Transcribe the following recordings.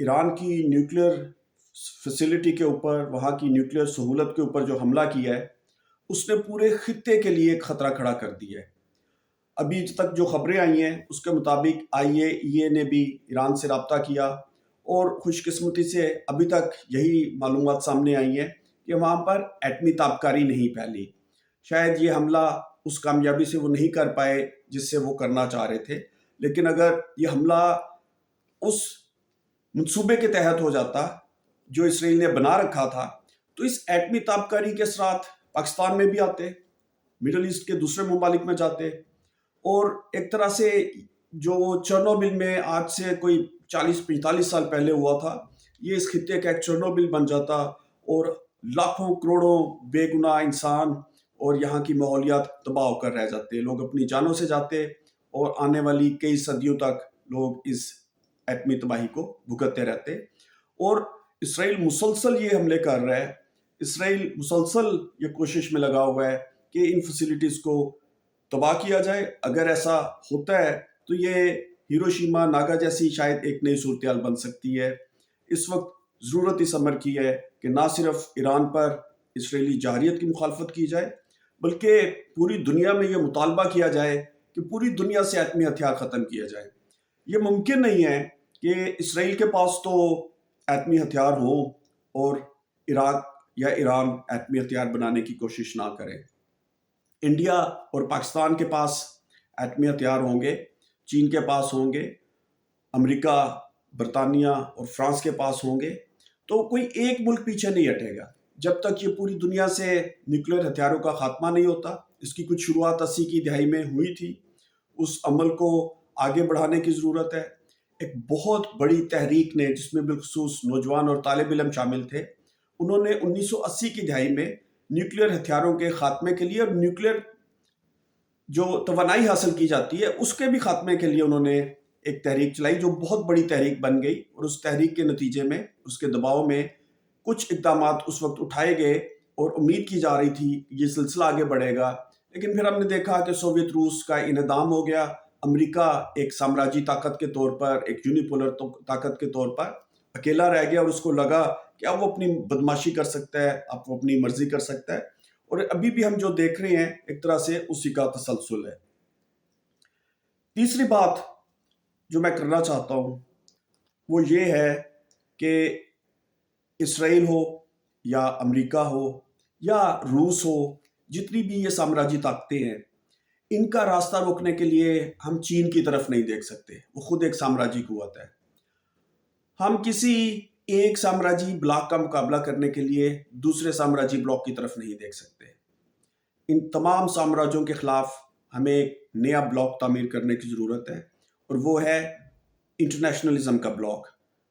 ایران کی nuclear facility کے اوپر، وہاں کی نیوکلیئر سہولت کے اوپر جو حملہ کیا ہے، اس نے پورے خطے کے لیے ایک خطرہ کھڑا کر دیا ہے۔ ابھی تک جو خبریں آئی ہیں اس کے مطابق IAEA نے بھی ایران سے رابطہ کیا، اور خوش قسمتی سے ابھی تک یہی معلومات سامنے آئی ہیں کہ وہاں پر ایٹمی تابکاری نہیں پھیلی۔ شاید یہ حملہ اس کامیابی سے وہ نہیں کر پائے جس سے وہ کرنا چاہ رہے تھے، لیکن اگر یہ حملہ اس منصوبے کے تحت ہو جاتا جو اسرائیل نے بنا رکھا تھا، تو اس ایٹمی تابکاری کے اثرات پاکستان میں بھی آتے، مڈل ایسٹ کے دوسرے ممالک میں جاتے، اور ایک طرح سے جو چرنوبل میں آج سے کوئی 40-45 سال پہلے ہوا تھا، یہ اس خطے کا ایک چرنوبل بن جاتا، اور لاکھوں کروڑوں بے گناہ انسان اور یہاں کی ماحولیات تباہ ہو کر رہ جاتے، لوگ اپنی جانوں سے جاتے، اور آنے والی کئی صدیوں تک لوگ اس ایٹمی تباہی کو بھگتتے رہتے۔ اور اسرائیل مسلسل یہ حملے کر رہا ہے، اسرائیل مسلسل یہ کوشش میں لگا ہوا ہے کہ ان فیسلٹیز کو تباہ کیا جائے۔ اگر ایسا ہوتا ہے تو یہ ہیروشیما ناگا جیسی شاید ایک نئی صورتحال بن سکتی ہے۔ اس وقت ضرورت اس امر کی ہے کہ نہ صرف ایران پر اسرائیلی جارحیت کی مخالفت کی جائے، بلکہ پوری دنیا میں یہ مطالبہ کیا جائے کہ پوری دنیا سے ایٹمی ہتھیار ختم کیا جائے۔ یہ ممکن نہیں ہے کہ اسرائیل کے پاس تو ایٹمی ہتھیار ہوں اور عراق یا ایران ایٹمی ہتھیار بنانے کی کوشش نہ کرے۔ انڈیا اور پاکستان کے پاس ایٹمی ہتھیار ہوں گے، چین کے پاس ہوں گے، امریکہ، برطانیہ اور فرانس کے پاس ہوں گے، تو کوئی ایک ملک پیچھے نہیں ہٹے گا جب تک یہ پوری دنیا سے نیوکلیئر ہتھیاروں کا خاتمہ نہیں ہوتا۔ اس کی کچھ شروعات 80 کی دہائی میں ہوئی تھی، اس عمل کو آگے بڑھانے کی ضرورت ہے۔ ایک بہت بڑی تحریک نے، جس میں بالخصوص نوجوان اور طالب علم شامل تھے، انہوں نے 1980 کی دہائی میں نیوکلیئر ہتھیاروں کے خاتمے کے لیے اور نیوکلیئر جو توانائی حاصل کی جاتی ہے اس کے بھی خاتمے کے لیے انہوں نے ایک تحریک چلائی، جو بہت بڑی تحریک بن گئی، اور اس تحریک کے نتیجے میں، اس کے دباؤ میں کچھ اقدامات اس وقت اٹھائے گئے، اور امید کی جا رہی تھی یہ سلسلہ آگے بڑھے گا۔ لیکن پھر ہم نے دیکھا کہ سوویت روس کا انہدام ہو گیا، امریکہ ایک سامراجی طاقت کے طور پر، ایک یونیپولر طاقت کے طور پر اکیلا رہ گیا، اور اس کو لگا کہ اب وہ اپنی بدماشی کر سکتا ہے، اب وہ اپنی مرضی کر سکتا ہے، اور ابھی بھی ہم جو دیکھ رہے ہیں ایک طرح سے اسی کا تسلسل ہے۔ تیسری بات جو میں کرنا چاہتا ہوں وہ یہ ہے کہ اسرائیل ہو یا امریکہ ہو یا روس ہو، جتنی بھی یہ سامراجی طاقتیں ہیں، ان کا راستہ روکنے کے لیے ہم چین کی طرف نہیں دیکھ سکتے، وہ خود ایک سامراجی قوت ہے۔ ہم کسی ایک سامراجی بلاک کا مقابلہ کرنے کے لیے دوسرے سامراجی بلاک کی طرف نہیں دیکھ سکتے۔ ان تمام سامراجیوں کے خلاف ہمیں ایک نیا بلاک تعمیر کرنے کی ضرورت ہے، اور وہ ہے انٹرنیشنلزم کا بلاک،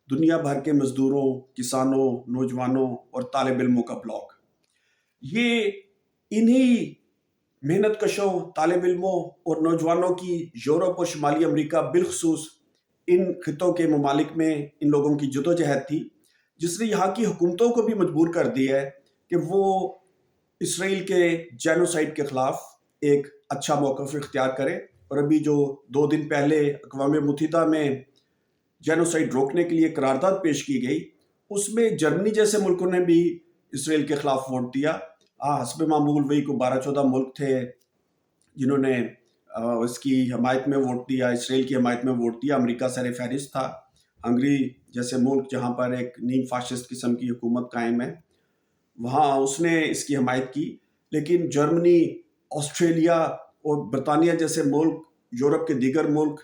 دنیا بھر کے مزدوروں، کسانوں، نوجوانوں اور طالب علموں کا بلاک۔ یہ انہی محنت کشوں، طالب علموں اور نوجوانوں کی یورپ اور شمالی امریکہ، بالخصوص ان خطوں کے ممالک میں ان لوگوں کی جدوجہد تھی، جس نے یہاں کی حکومتوں کو بھی مجبور کر دیا ہے کہ وہ اسرائیل کے جینوسائیڈ کے خلاف ایک اچھا موقف اختیار کرے۔ اور ابھی جو 2 دن پہلے اقوام متحدہ میں جینوسائیڈ روکنے کے لیے قرارداد پیش کی گئی، اس میں جرمنی جیسے ملکوں نے بھی اسرائیل کے خلاف ووٹ دیا۔ حسب معمول وہی کو 12-14 ملک تھے جنہوں نے اس کی حمایت میں ووٹ دیا، اسرائیل کی حمایت میں ووٹ دیا۔ امریکہ سر فہرست تھا، ہنگری جیسے ملک جہاں پر ایک نیم فاشسٹ قسم کی حکومت قائم ہے، وہاں اس نے اس کی حمایت کی۔ لیکن جرمنی، آسٹریلیا اور برطانیہ جیسے ملک، یورپ کے دیگر ملک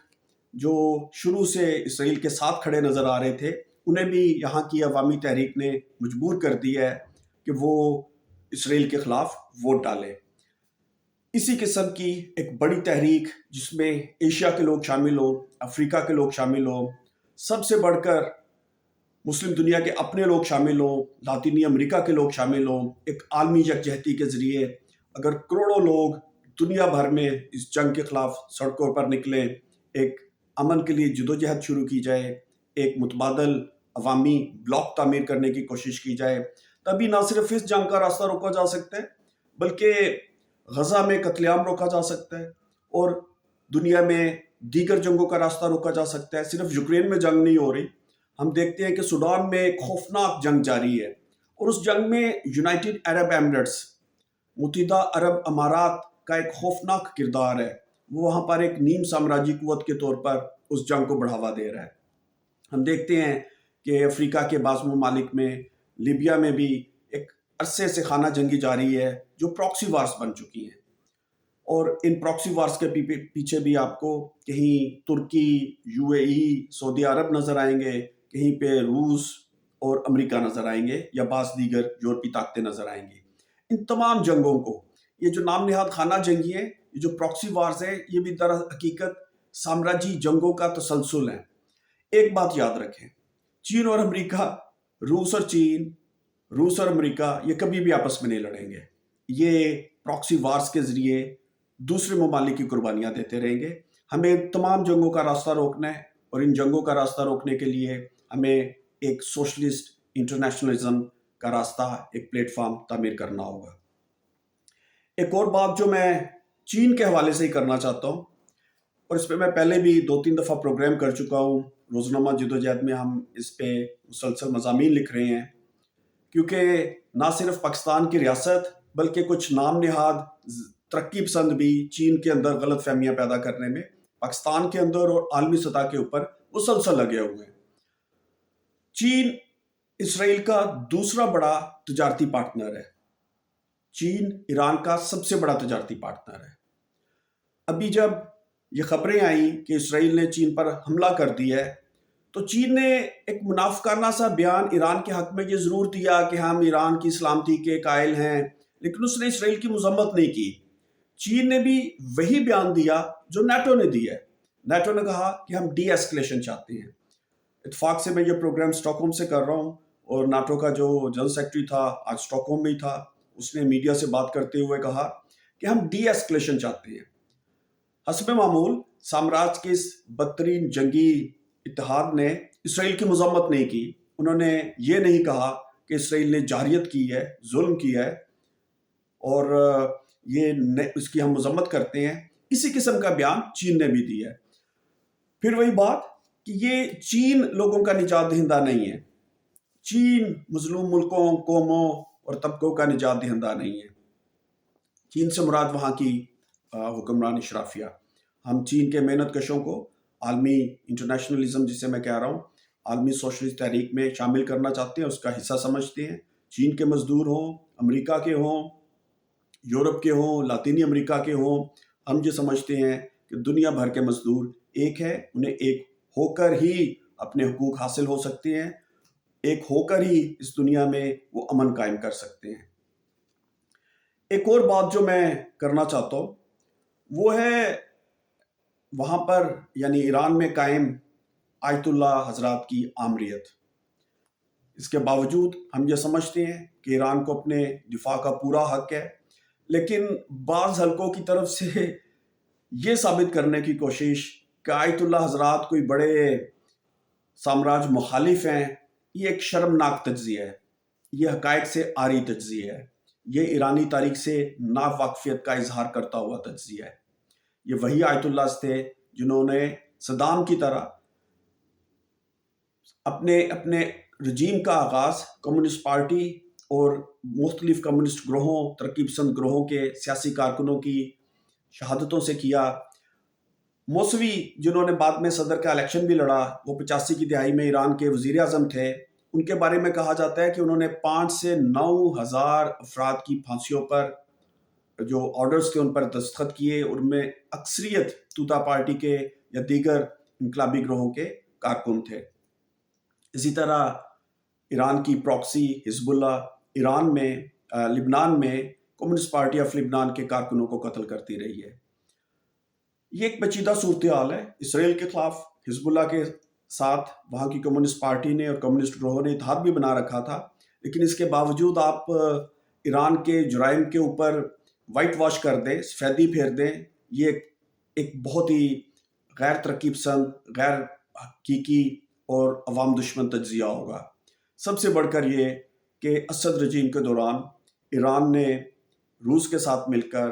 جو شروع سے اسرائیل کے ساتھ کھڑے نظر آ رہے تھے، انہیں بھی یہاں کی عوامی تحریک نے مجبور کر دیا ہے کہ وہ اسرائیل کے خلاف ووٹ ڈالے۔ اسی قسم کی ایک بڑی تحریک جس میں ایشیا کے لوگ شامل ہوں، افریقہ کے لوگ شامل ہوں، سب سے بڑھ کر مسلم دنیا کے اپنے لوگ شامل ہوں، لاطینی امریکہ کے لوگ شامل ہوں، ایک عالمی یکجہتی کے ذریعے اگر کروڑوں لوگ دنیا بھر میں اس جنگ کے خلاف سڑکوں پر نکلیں، ایک امن کے لیے جدوجہد شروع کی جائے، ایک متبادل عوامی بلاک تعمیر کرنے کی کوشش کی جائے، تبھی نہ صرف اس جنگ کا راستہ روکا جا سکتا ہے، بلکہ غزہ میں قتل عام روکا جا سکتا ہے، اور دنیا میں دیگر جنگوں کا راستہ روکا جا سکتا ہے۔ صرف یوکرین میں جنگ نہیں ہو رہی، ہم دیکھتے ہیں کہ سوڈان میں ایک خوفناک جنگ جاری ہے، اور اس جنگ میں یونائٹڈ عرب ایمریٹس، متحدہ عرب امارات کا ایک خوفناک کردار ہے۔ وہ وہاں پر ایک نیم سامراجی قوت کے طور پر اس جنگ کو بڑھاوا دے رہا ہے۔ ہم دیکھتے ہیں کہ افریقہ کے بعض ممالک میں، لیبیا میں بھی ایک عرصے سے خانہ جنگی جاری ہے جو پراکسی وارز بن چکی ہیں، اور ان پراکسی وارز کے پیچھے بھی آپ کو کہیں ترکی، UAE، سعودی عرب نظر آئیں گے، کہیں پہ روس اور امریکہ نظر آئیں گے، یا بعض دیگر یورپی طاقتیں نظر آئیں گی۔ ان تمام جنگوں کو، یہ جو نام نہاد خانہ جنگی ہیں، یہ جو پراکسی وارز ہیں، یہ بھی در حقیقت سامراجی جنگوں کا تسلسل ہے۔ ایک بات یاد رکھیں، چین اور امریکہ، روس اور چین، روس اور امریکہ یہ کبھی بھی آپس میں نہیں لڑیں گے۔ یہ پراکسی وارز کے ذریعے دوسرے ممالک کی قربانیاں دیتے رہیں گے۔ ہمیں تمام جنگوں کا راستہ روکنا ہے، اور ان جنگوں کا راستہ روکنے کے لیے ہمیں ایک سوشلسٹ انٹرنیشنلزم کا راستہ، ایک پلیٹ فارم تعمیر کرنا ہوگا۔ ایک اور بات جو میں چین کے حوالے سے ہی کرنا چاہتا ہوں، اور اس پہ میں پہلے بھی 2-3 دفعہ پروگرام کر چکا ہوں، روزنامہ جدوجہد میں ہم اس پہ مسلسل مضامین لکھ رہے ہیں، کیونکہ نہ صرف پاکستان کی ریاست بلکہ کچھ نام نہاد ترقی پسند بھی چین کے اندر غلط فہمیاں پیدا کرنے میں پاکستان کے اندر اور عالمی سطح کے اوپر مسلسل لگے ہوئے ہیں۔ چین اسرائیل کا دوسرا بڑا تجارتی پارٹنر ہے۔ چین ایران کا سب سے بڑا تجارتی پارٹنر ہے۔ ابھی جب یہ خبریں آئیں کہ اسرائیل نے چین پر حملہ کر دیا ہے، تو چین نے ایک منافقانہ سا بیان ایران کے حق میں یہ ضرور دیا کہ ہم ایران کی سلامتی کے قائل ہیں، لیکن اس نے اسرائیل کی مذمت نہیں کی۔ چین نے بھی وہی بیان دیا جو نیٹو نے دیا ہے۔ نیٹو نے کہا کہ ہم ڈی ایسکلیشن چاہتے ہیں۔ اتفاق سے میں یہ پروگرام اسٹاک ہوم سے کر رہا ہوں، اور نیٹو کا جو جنرل سیکرٹری تھا آج اسٹاک ہوم میں ہی تھا، اس نے میڈیا سے بات کرتے ہوئے کہا کہ ہم ڈی ایسکلیشن چاہتے ہیں۔ حسب معمول سامراج کے اس بدترین جنگی اتحاد نے اسرائیل کی مذمت نہیں کی۔ انہوں نے یہ نہیں کہا کہ اسرائیل نے جارحیت کی ہے، ظلم کیا ہے، اور اس کی ہم مذمت کرتے ہیں۔ اسی قسم کا بیان چین نے بھی دیا ہے۔ پھر وہی بات کہ یہ چین لوگوں کا نجات دہندہ نہیں ہے، چین مظلوم ملکوں، قوموں اور طبقوں کا نجات دہندہ نہیں ہے۔ چین سے مراد وہاں کی حکمران اشرافیہ۔ ہم چین کے محنت کشوں کو عالمی انٹرنیشنلزم، جسے میں کہہ رہا ہوں، عالمی سوشلسٹ تحریک میں شامل کرنا چاہتے ہیں، اس کا حصہ سمجھتے ہیں۔ چین کے مزدور ہوں، امریکہ کے ہوں، یورپ کے ہوں، لاطینی امریکہ کے ہوں، ہم یہ سمجھتے ہیں کہ دنیا بھر کے مزدور ایک ہے، انہیں ایک ہو کر ہی اپنے حقوق حاصل ہو سکتے ہیں، ایک ہو کر ہی اس دنیا میں وہ امن قائم کر سکتے ہیں۔ ایک اور بات جو میں کرنا چاہتا ہوں وہ ہے وہاں پر، یعنی ایران میں قائم آیت اللہ حضرات کی آمریت۔ اس کے باوجود ہم یہ سمجھتے ہیں کہ ایران کو اپنے دفاع کا پورا حق ہے، لیکن بعض حلقوں کی طرف سے یہ ثابت کرنے کی کوشش کہ آیت اللہ حضرات کوئی بڑے سامراج مخالف ہیں، یہ ایک شرمناک تجزیہ ہے، یہ حقائق سے عاری تجزیہ ہے، یہ ایرانی تاریخ سے ناواقفیت کا اظہار کرتا ہوا تجزیہ ہے۔ یہ وہی آیت اللہ تھے جنہوں نے صدام کی طرح اپنے رجیم کا آغاز کمیونسٹ پارٹی اور مختلف کمیونسٹ گروہوں، ترقی پسند گروہوں کے سیاسی کارکنوں کی شہادتوں سے کیا۔ موسوی، جنہوں نے بعد میں صدر کا الیکشن بھی لڑا، وہ 85 کی دہائی میں ایران کے وزیر اعظم تھے، ان کے بارے میں کہا جاتا ہے کہ انہوں نے 5 سے 9 ہزار افراد کی پھانسیوں پر جو آرڈرز تھے ان پر دستخط کیے، ان میں اکثریت توتا پارٹی کے یا دیگر انقلابی گروہوں کے کارکن تھے۔ اسی طرح ایران کی پراکسی حزب اللہ لبنان میں کمیونسٹ پارٹی آف لبنان کے کارکنوں کو قتل کرتی رہی ہے۔ یہ ایک پیچیدہ صورتحال ہے۔ اسرائیل کے خلاف حزب اللہ کے ساتھ وہاں کی کمیونسٹ پارٹی نے اور کمیونسٹ گروہوں نے اتحاد بھی بنا رکھا تھا، لیکن اس کے باوجود آپ ایران کے جرائم کے اوپر وائٹ واش کر دیں، سفیدی پھیر دیں، یہ ایک بہت ہی غیر ترقی پسند، غیر حقیقی اور عوام دشمن تجزیہ ہوگا۔ سب سے بڑھ کر یہ کہ اسد رجیم کے دوران ایران نے روس کے ساتھ مل کر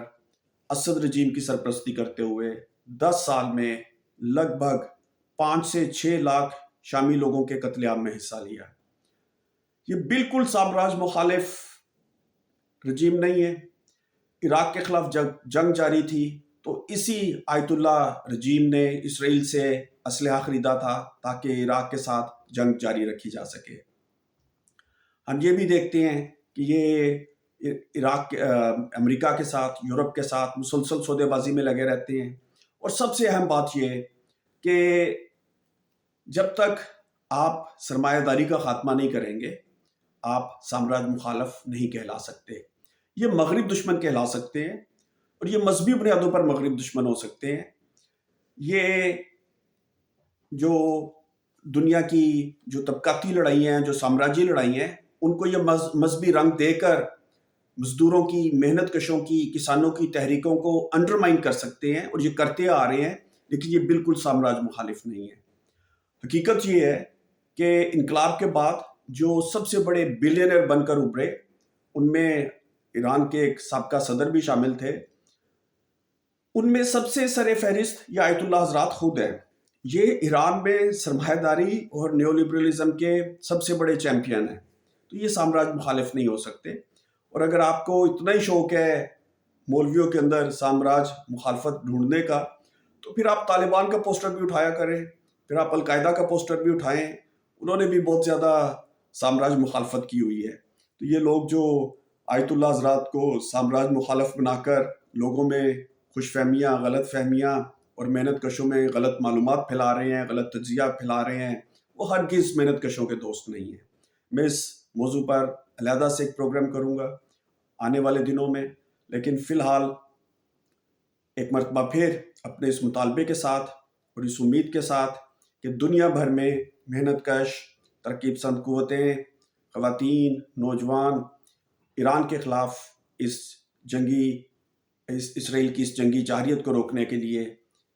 اسد رجیم کی سرپرستی کرتے ہوئے 10 سال میں لگ بھگ 5 سے 6 لاکھ شامی لوگوں کے قتل عام میں حصہ لیا. یہ بالکل سامراج مخالف رجیم نہیں ہے. عراق کے خلاف جنگ جاری تھی تو اسی آیت اللہ رجیم نے اسرائیل سے اسلحہ خریدا تھا تاکہ عراق کے ساتھ جنگ جاری رکھی جا سکے. ہم یہ بھی دیکھتے ہیں کہ یہ عراق امریکہ کے ساتھ، یورپ کے ساتھ مسلسل سودے بازی میں لگے رہتے ہیں. اور سب سے اہم بات یہ کہ جب تک آپ سرمایہ داری کا خاتمہ نہیں کریں گے آپ سامراج مخالف نہیں کہلا سکتے. یہ مغرب دشمن کہلا سکتے ہیں اور یہ مذہبی بنیادوں پر مغرب دشمن ہو سکتے ہیں. یہ جو دنیا کی جو طبقاتی لڑائیاں ہیں، جو سامراجی لڑائیاں ہیں، ان کو یہ مذہبی رنگ دے کر مزدوروں کی، محنت کشوں کی، کسانوں کی تحریکوں کو انڈرمائن کر سکتے ہیں، اور یہ کرتے آ رہے ہیں. لیکن یہ بالکل سامراج مخالف نہیں ہے. حقیقت یہ ہے کہ انقلاب کے بعد جو سب سے بڑے بلینئر بن کر ابھرے ان میں ایران کے ایک سابقہ صدر بھی شامل تھے. ان میں سب سے سر فہرست یہ آیت اللہ حضرات خود ہیں. یہ ایران میں سرمایہ داری اور نیو لبرلزم کے سب سے بڑے چیمپئن ہیں. تو یہ سامراج مخالف نہیں ہو سکتے. اور اگر آپ کو اتنا ہی شوق ہے مولویوں کے اندر سامراج مخالفت ڈھونڈنے کا تو پھر آپ طالبان کا پوسٹر بھی اٹھایا کریں، پھر آپ القاعدہ کا پوسٹر بھی اٹھائیں. انہوں نے بھی بہت زیادہ سامراج مخالفت کی ہوئی ہے. تو یہ لوگ جو آیت اللہ حضرات کو سامراج مخالف بنا کر لوگوں میں خوش فہمیاں، غلط فہمیاں اور محنت کشوں میں غلط معلومات پھیلا رہے ہیں، غلط تجزیہ پھیلا رہے ہیں، وہ ہرگز محنت کشوں کے دوست نہیں ہیں. میں اس موضوع پر علیحدہ سے ایک پروگرام کروں گا آنے والے دنوں میں. لیکن فی الحال ایک مرتبہ پھر اپنے اس مطالبے کے ساتھ اور اس امید کے ساتھ کہ دنیا بھر میں محنت کش، ترقی پسند قوتیں، خواتین، نوجوان ایران کے خلاف اسرائیل کی اس جنگی جارحیت کو روکنے کے لیے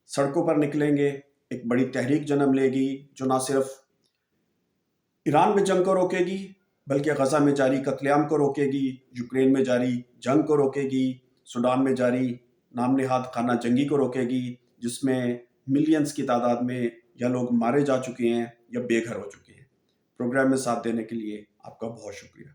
سڑکوں پر نکلیں گے. ایک بڑی تحریک جنم لے گی جو نہ صرف ایران میں جنگ کو روکے گی بلکہ غزہ میں جاری قتل عام کو روکے گی، یوکرین میں جاری جنگ کو روکے گی، سوڈان میں جاری نام نہاد خانہ جنگی کو روکے گی، جس میں ملینز کی تعداد میں یا لوگ مارے جا چکے ہیں یا بے گھر ہو چکے ہیں. پروگرام میں ساتھ دینے کے لیے آپ کا بہت شکریہ.